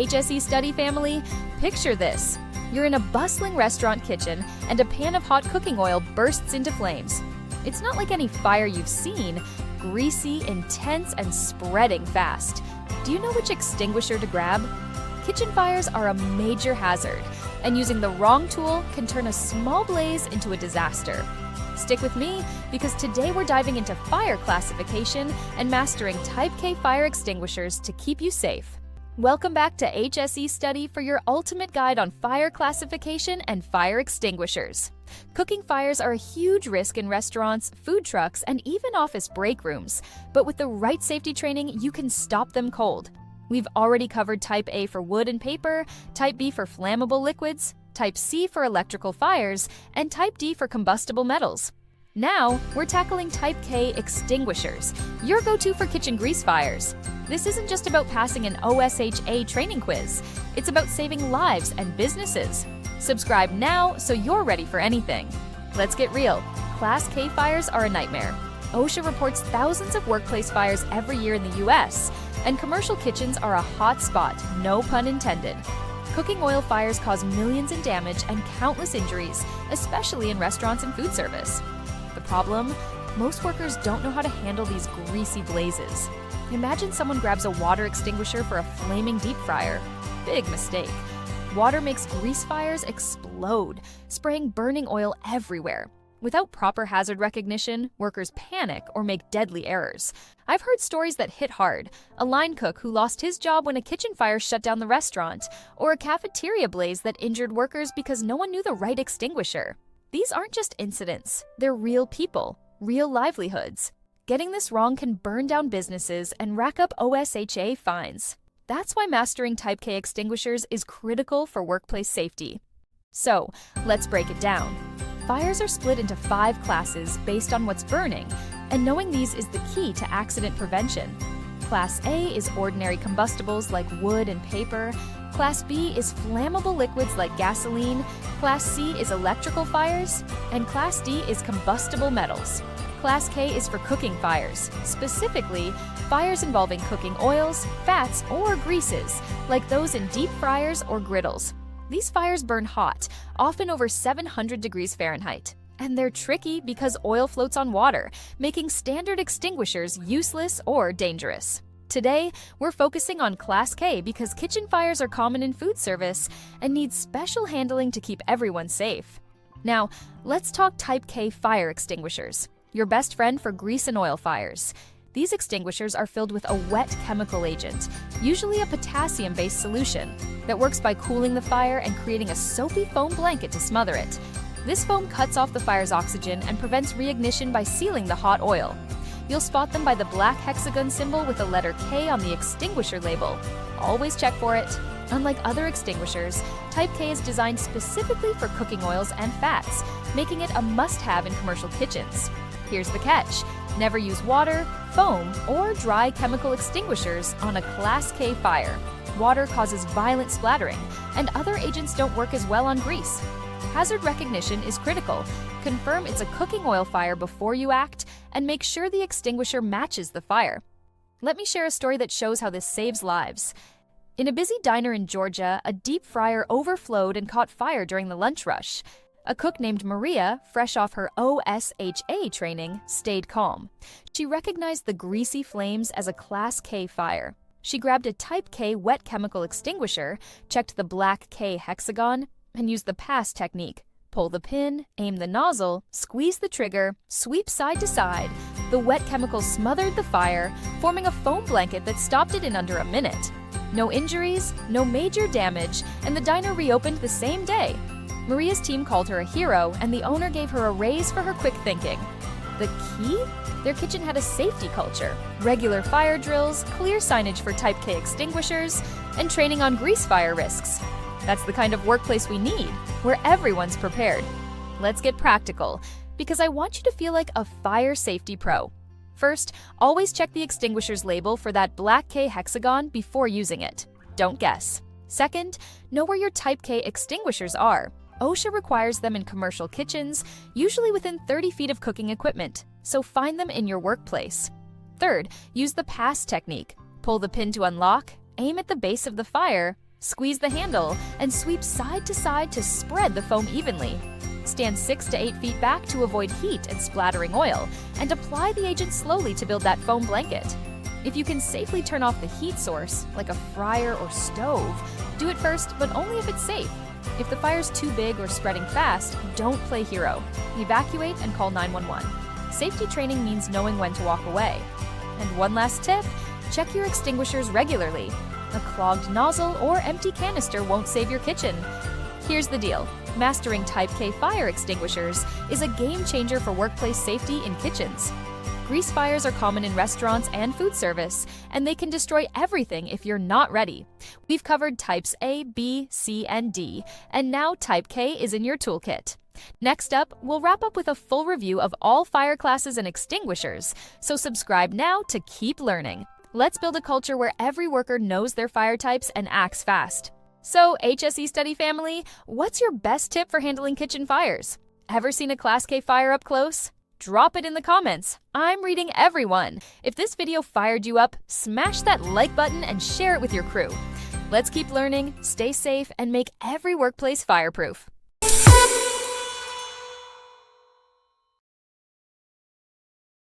HSEstudy family, picture this. You're in a bustling restaurant kitchen and a pan of hot cooking oil bursts into flames. It's not like any fire you've seen, greasy, intense, and spreading fast. Do you know which extinguisher to grab? Kitchen fires are a major hazard, and using the wrong tool can turn a small blaze into a disaster. Stick with me, because today we're diving into fire classification and mastering Type K fire extinguishers to keep you safe. Welcome back to HSEstudy for your ultimate guide on fire classification and fire extinguishers. Cooking fires are a huge risk in restaurants, food trucks, and even office break rooms, but with the right safety training, you can stop them cold. We've already covered Type A for wood and paper, Type B for flammable liquids, Type C for electrical fires, and Type D for combustible metals. Now, we're tackling Type K extinguishers, your go-to for kitchen grease fires. This isn't just about passing an OSHA training quiz, it's about saving lives and businesses. Subscribe now so you're ready for anything. Let's get real. Class K fires are a nightmare. OSHA reports thousands of workplace fires every year in the US, and commercial kitchens are a hot spot, no pun intended. Cooking oil fires cause millions in damage and countless injuries, especially in restaurants and food service. The problem? Most workers don't know how to handle these greasy blazes. Imagine someone grabs a water extinguisher for a flaming deep fryer. Big mistake. Water makes grease fires explode, spraying burning oil everywhere. Without proper hazard recognition, workers panic or make deadly errors. I've heard stories that hit hard. A line cook who lost his job when a kitchen fire shut down the restaurant, or a cafeteria blaze that injured workers because no one knew the right extinguisher. These aren't just incidents, they're real people, real livelihoods. Getting this wrong can burn down businesses and rack up OSHA fines. That's why mastering Type K extinguishers is critical for workplace safety. So, let's break it down. Fires are split into 5 classes based on what's burning, and knowing these is the key to accident prevention. Class A is ordinary combustibles like wood and paper. Class B is flammable liquids like gasoline. Class C is electrical fires. And Class D is combustible metals. Class K is for cooking fires, specifically fires involving cooking oils, fats, or greases, like those in deep fryers or griddles. These fires burn hot, often over 700 degrees Fahrenheit. And they're tricky because oil floats on water, making standard extinguishers useless or dangerous. Today, we're focusing on Class K because kitchen fires are common in food service and need special handling to keep everyone safe. Now, let's talk Type K fire extinguishers, your best friend for grease and oil fires. These extinguishers are filled with a wet chemical agent, usually a potassium-based solution, that works by cooling the fire and creating a soapy foam blanket to smother it. This foam cuts off the fire's oxygen and prevents reignition by sealing the hot oil. You'll spot them by the black hexagon symbol with the letter K on the extinguisher label. Always check for it. Unlike other extinguishers, Type K is designed specifically for cooking oils and fats, making it a must-have in commercial kitchens. Here's the catch. Never use water, foam, or dry chemical extinguishers on a Class K fire. Water causes violent splattering, and other agents don't work as well on grease. Hazard recognition is critical. Confirm it's a cooking oil fire before you act, and make sure the extinguisher matches the fire. Let me share a story that shows how this saves lives. In a busy diner in Georgia, a deep fryer overflowed and caught fire during the lunch rush. A cook named Maria, fresh off her OSHA training, stayed calm. She recognized the greasy flames as a Class K fire. She grabbed a Type K wet chemical extinguisher, checked the black K hexagon, and used the pass technique. Pull the pin, aim the nozzle, squeeze the trigger, sweep side to side. The wet chemical smothered the fire, forming a foam blanket that stopped it in under a minute. No injuries, no major damage, and the diner reopened the same day. Maria's team called her a hero, and the owner gave her a raise for her quick thinking. The key? Their kitchen had a safety culture, regular fire drills, clear signage for Type K extinguishers, and training on grease fire risks. That's the kind of workplace we need, where everyone's prepared. Let's get practical, because I want you to feel like a fire safety pro. First, always check the extinguisher's label for that black K hexagon before using it. Don't guess. Second, know where your Type K extinguishers are. OSHA requires them in commercial kitchens, usually within 30 feet of cooking equipment, so find them in your workplace. Third, use the pass technique. Pull the pin to unlock, aim at the base of the fire, Squeeze the handle and sweep side to side to spread the foam evenly. Stand 6 to 8 feet back to avoid heat and splattering oil, and apply the agent slowly to build that foam blanket. If you can safely turn off the heat source, like a fryer or stove, do it first, but only if it's safe. If the fire's too big or spreading fast, don't play hero. Evacuate and call 911. Safety training means knowing when to walk away. And one last tip, check your extinguishers regularly. A clogged nozzle or empty canister won't save your kitchen. Here's the deal. Mastering Type K fire extinguishers is a game changer for workplace safety in kitchens. Grease fires are common in restaurants and food service, and they can destroy everything if you're not ready. We've covered types A, B, C, and D, and now Type K is in your toolkit. Next up, we'll wrap up with a full review of all fire classes and extinguishers, so subscribe now to keep learning. Let's build a culture where every worker knows their fire types and acts fast. So, HSEstudy family, what's your best tip for handling kitchen fires? Ever seen a Class K fire up close? Drop it in the comments. I'm reading every one. If this video fired you up, smash that like button and share it with your crew. Let's keep learning, stay safe, and make every workplace fireproof.